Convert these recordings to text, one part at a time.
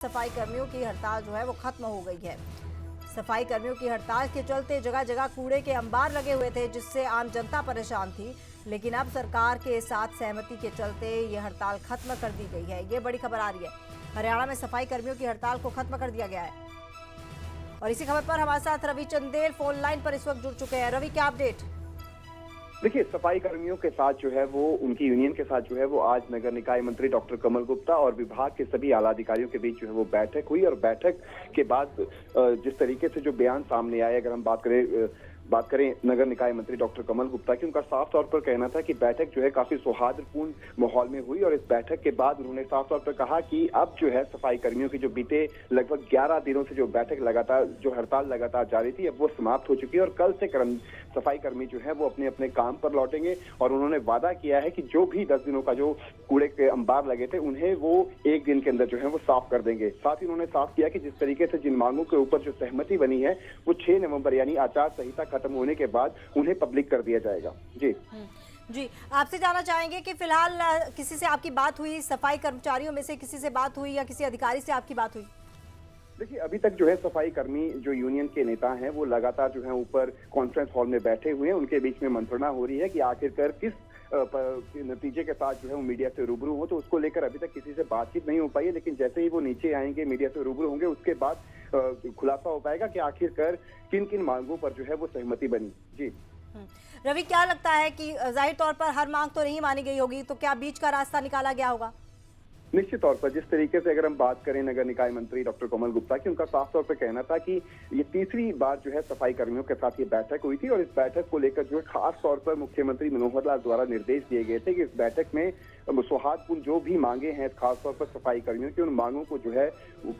सफाई कर्मियों की हड़ताल जो है वो खत्म हो गई है। सफाई कर्मियों की हड़ताल के चलते जगह जगह कूड़े के अंबार लगे हुए थे, जिससे आम जनता परेशान थी। लेकिन अब सरकार के साथ सहमति के चलते ये हड़ताल खत्म कर दी गई है। ये बड़ी खबर आ रही है। हरियाणा में सफाई कर्मियों की हड़ताल को खत्म कर दिया गया है। और इसी खबर पर हमारे साथ रवि चंदेल फोन लाइन पर इस वक्त जुड़ चुके हैं। रवि, क्या अपडेट? देखिए, सफाई कर्मियों के साथ जो है वो उनकी यूनियन के साथ जो है वो आज नगर निकाय मंत्री डॉक्टर कमल गुप्ता और विभाग के सभी आला अधिकारियों के बीच जो है वो बैठक हुई। और बैठक के बाद जिस तरीके से जो बयान सामने आए, अगर हम बात करें नगर निकाय मंत्री डॉक्टर कमल गुप्ता की, उनका साफ तौर पर कहना था कि बैठक जो है काफी सौहार्दपूर्ण माहौल में हुई। और इस बैठक के बाद उन्होंने साफ तौर पर कहा कि अब जो है सफाई कर्मियों की जो बीते लगभग 11 दिनों से जो बैठक लगातार जो हड़ताल लगातार जारी थी, अब वो समाप्त हो चुकी है। और कल से सफाई कर्मी जो है वो अपने अपने काम पर लौटेंगे। और उन्होंने वादा किया है कि जो भी 10 दिनों का जो कूड़े के अंबार लगे थे, उन्हें वो एक दिन के अंदर जो है वो साफ कर देंगे। साथ ही उन्होंने साफ किया कि जिस तरीके से जिन मांगों के ऊपर जो सहमति बनी है, वो 6 नवंबर यानी आचार संहिता खत्म होने के बाद उन्हें पब्लिक कर दिया जाएगा। जी, आपसे जानना चाहेंगे कि फिलहाल किसी से आपकी बात हुई, सफाई कर्मचारियों में से किसी से बात हुई या किसी अधिकारी से आपकी बात हुई? देखिए, अभी तक जो है सफाई कर्मी जो यूनियन के नेता हैं वो लगातार जो है ऊपर कॉन्फ्रेंस हॉल में बैठे हुए हैं। उनके बीच में मंत्रणा हो रही है कि आखिरकार किस नतीजे के साथ जो है वो मीडिया से रूबरू हो। तो उसको लेकर अभी तक किसी से बातचीत नहीं हो पाई है। लेकिन जैसे ही वो नीचे आएंगे, मीडिया से रूबरू होंगे, उसके बाद खुलासा हो पाएगा कि आखिरकार किन किन मांगों पर जो है वो सहमति बनी। जी रवि, क्या लगता है कि जाहिर तौर पर हर मांग तो नहीं मानी गई होगी, तो क्या बीच का रास्ता निकाला गया होगा? निश्चित तौर पर जिस तरीके से अगर हम बात करें नगर निकाय मंत्री डॉक्टर कमल गुप्ता की, उनका साफ तौर पर कहना था कि ये तीसरी बार जो है सफाई कर्मियों के साथ ये बैठक हुई थी। और इस बैठक को लेकर जो है खास तौर पर मुख्यमंत्री मनोहर लाल द्वारा निर्देश दिए गए थे कि इस बैठक में सौहार्दपूर्ण जो भी मांगे हैं खासतौर पर सफाई कर्मियों की, उन मांगों को जो है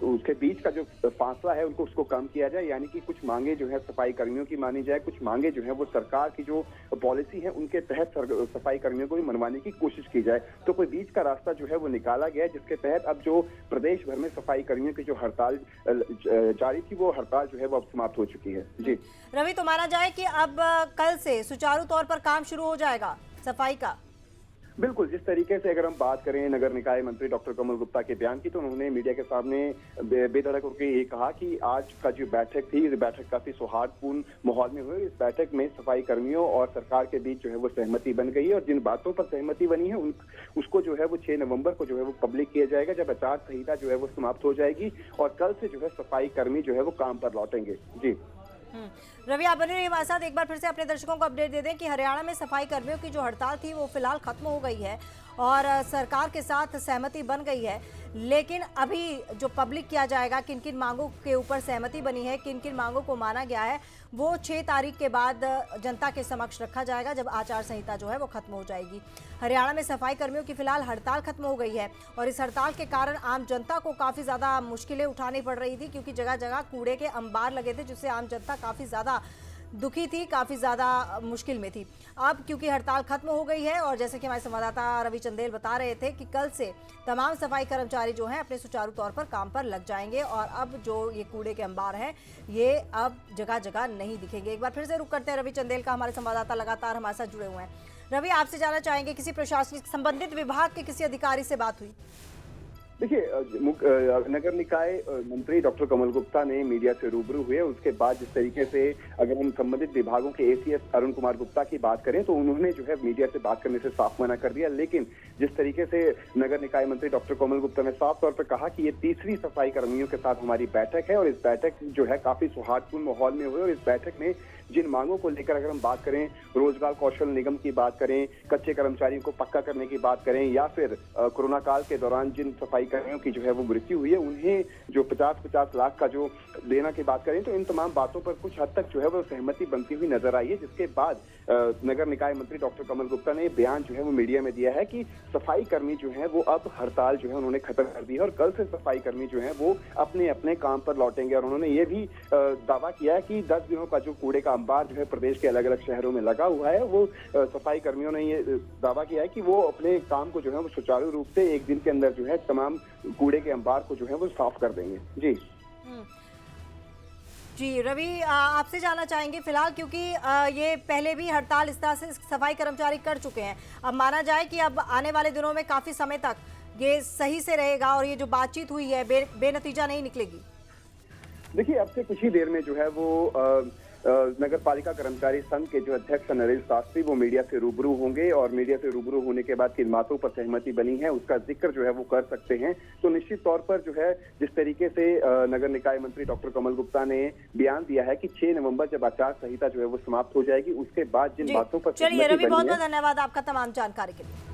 उसके बीच का जो फासला है उसको कम किया जाए। यानी कि कुछ मांगे जो है सफाई कर्मियों की मानी जाए, कुछ मांगे जो है वो सरकार की जो पॉलिसी है उनके तहत सफाई कर्मियों को भी मनवाने की कोशिश की जाए। तो कोई बीच का रास्ता जो है वो निकाला गया, जिसके तहत अब जो प्रदेश भर में सफाई कर्मियों की जो हड़ताल जारी थी, वो हड़ताल जो है वो अब समाप्त हो चुकी है। जी रवि, तो माना जाए कि अब कल से सुचारू तौर पर काम शुरू हो जाएगा सफाई का? बिल्कुल, जिस तरीके से अगर हम बात करें नगर निकाय मंत्री डॉक्टर कमल गुप्ता के बयान की, तो उन्होंने मीडिया के सामने बेधड़क होकर ये कहा कि आज का जो बैठक थी, इस बैठक काफी सौहार्दपूर्ण माहौल में हुई। इस बैठक में सफाई कर्मियों और सरकार के बीच जो है वो सहमति बन गई है। और जिन बातों पर सहमति बनी है उसको जो है वो 6 नवंबर को जो है वो पब्लिक किया जाएगा, जब आचार संहिता जो है वो समाप्त हो जाएगी। और कल से जो है सफाई कर्मी जो है वो काम पर लौटेंगे। जी रवि, आप बने रहिए हमारे साथ। एक बार फिर से अपने दर्शकों को अपडेट दे दें कि हरियाणा में सफाई कर्मियों की जो हड़ताल थी वो फिलहाल खत्म हो गई है और सरकार के साथ सहमति बन गई है। लेकिन अभी जो पब्लिक किया जाएगा, किन किन मांगों के ऊपर सहमति बनी है, किन किन मांगों को माना गया है, वो 6 तारीख के बाद जनता के समक्ष रखा जाएगा, जब आचार संहिता जो है वो खत्म हो जाएगी। हरियाणा में सफाई कर्मियों की फिलहाल हड़ताल खत्म हो गई है और इस हड़ताल के कारण आम जनता को काफ़ी ज़्यादा मुश्किलें उठानी पड़ रही थी, क्योंकि जगह जगह कूड़े के अंबार लगे थे, जिससे आम जनता काफ़ी ज़्यादा दुखी थी, काफ़ी ज़्यादा मुश्किल में थी। अब क्योंकि हड़ताल खत्म हो गई है और जैसे कि हमारे संवाददाता रवि चंदेल बता रहे थे कि कल से तमाम सफाई कर्मचारी जो हैं अपने सुचारू तौर पर काम पर लग जाएंगे और अब जो ये कूड़े के अंबार हैं ये अब जगह जगह नहीं दिखेंगे। एक बार फिर से रुक करते हैं रवि चंदेल का, हमारे संवाददाता लगातार हमारे साथ जुड़े हुए हैं। रवि, आपसे जानना चाहेंगे, किसी प्रशासनिक संबंधित विभाग के किसी अधिकारी से बात हुई? देखिए, नगर निकाय मंत्री डॉक्टर कमल गुप्ता ने मीडिया से रूबरू हुए। उसके बाद जिस तरीके से अगर हम संबंधित विभागों के एसीएस अरुण कुमार गुप्ता की बात करें, तो उन्होंने जो है मीडिया से बात करने से साफ मना कर दिया। लेकिन जिस तरीके से नगर निकाय मंत्री डॉक्टर कमल गुप्ता ने साफ तौर पर कहा कि ये तीसरी सफाई कर्मियों के साथ हमारी बैठक है और इस बैठक जो है काफी सौहार्दपूर्ण माहौल में हुई। और इस बैठक में जिन मांगों को लेकर अगर हम बात करें, रोजगार कौशल निगम की बात करें, कच्चे कर्मचारियों को पक्का करने की बात करें, या फिर कोरोना काल के दौरान जिन सफाई कर्मियों की जो है वो मृत्यु हुई है, उन्हें जो 50-50 लाख का जो देना की बात करें, तो इन तमाम बातों पर कुछ हद तक जो है वो सहमति बनती हुई नजर आई है। जिसके बाद नगर निकाय मंत्री डॉक्टर कमल गुप्ता ने बयान जो है वो मीडिया में दिया है कि सफाई कर्मी जो है वो अब हड़ताल जो है उन्होंने खत्म कर दी है और कल से सफाई कर्मी जो है वो अपने अपने काम पर लौटेंगे। और उन्होंने ये भी दावा किया है कि 10 दिनों का जो कूड़े का अंबार जो है प्रदेश के अलग अलग शहरों में लगा हुआ है, वो सफाई कर्मियों ने ये दावा किया है कि वो अपने काम को जो है वो सुचारू रूप से एक दिन के अंदर जो है तमाम कूड़े के अंबार को जो है वो साफ कर देंगे। जी जी रवि, आपसे जानना चाहेंगे फिलहाल, क्योंकि ये पहले भी हड़ताल इस तरह से सफाई कर्मचारी कर चुके हैं, अब माना जाए कि अब आने वाले दिनों में काफी समय तक ये सही से रहेगा और ये जो बातचीत हुई है बेनतीजा नहीं निकलेगी? देखिए, अब से कुछ ही देर में जो है वो नगर पालिका कर्मचारी संघ के जो अध्यक्ष नरेश शास्त्री वो मीडिया से रूबरू होंगे और मीडिया से रूबरू होने के बाद किन बातों पर सहमति बनी है उसका जिक्र जो है वो कर सकते हैं। तो निश्चित तौर पर जो है जिस तरीके से नगर निकाय मंत्री डॉक्टर कमल गुप्ता ने बयान दिया है कि 6 नवंबर जब आचार संहिता जो है वो समाप्त हो जाएगी उसके बाद जिन बातों पर चलिए सहमति रवि, बनी बहुत है। बहुत धन्यवाद आपका तमाम जानकारी के लिए।